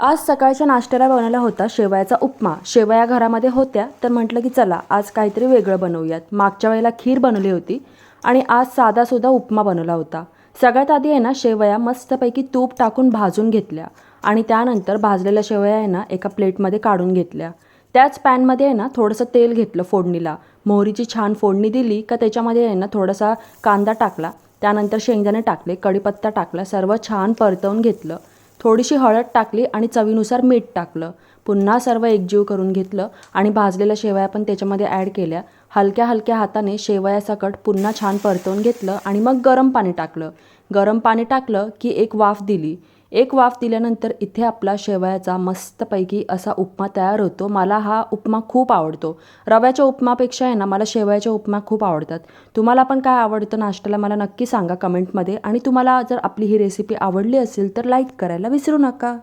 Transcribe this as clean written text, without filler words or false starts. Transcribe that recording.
आज सकाळच्या नाश्त्याला बनवला होता शेवयाचा उपमा. शेवया घरामध्ये होत्या तर म्हटलं की चला आज काहीतरी वेगळं बनवूयात. मागच्या वेळेला खीर बनवली होती आणि आज साधासुद्धा उपमा बनवला होता. सगळ्यात आधी आहे ना शेवया मस्तपैकी तूप टाकून भाजून घेतल्या आणि त्यानंतर भाजलेल्या शेवया आहे ना एका प्लेटमध्ये काढून घेतल्या. त्याच पॅनमध्ये आहे ना थोडंसं तेल घेतलं फोडणीला. मोहरीची छान फोडणी दिली का त्याच्यामध्ये आहे ना थोडासा कांदा टाकला, त्यानंतर शेंगदाणे टाकले, कढीपत्ता टाकला, सर्व छान परतवून घेतलं. थोडीशी हळद टाकली आणि चवीनुसार मीठ टाकलं. पुन्हा सर्व एकजीव करून घेतलं आणि भाजलेल्या शेवया पण त्याच्यामध्ये ॲड केल्या. हलक्या हलक्या हाताने शेवयासकट पुन्हा छान परतवून घेतलं आणि मग गरम पाणी टाकलं. गरम पाणी टाकलं की एक वाफ दिली. एक वाफ दिल्यानंतर इथे आपला शेवयाचा मस्तपैकी असा उपमा तयार होतो. मला हा उपमा खूप आवडतो. रव्याच्या उपमापेक्षा आहे ना मला शेवयाच्या उपमा खूप आवडतात. तुम्हाला पण काय आवडतं नाश्त्याला मला नक्की सांगा कमेंटमध्ये. आणि तुम्हाला जर आपली ही रेसिपी आवडली असेल तर लाईक करायला विसरू नका.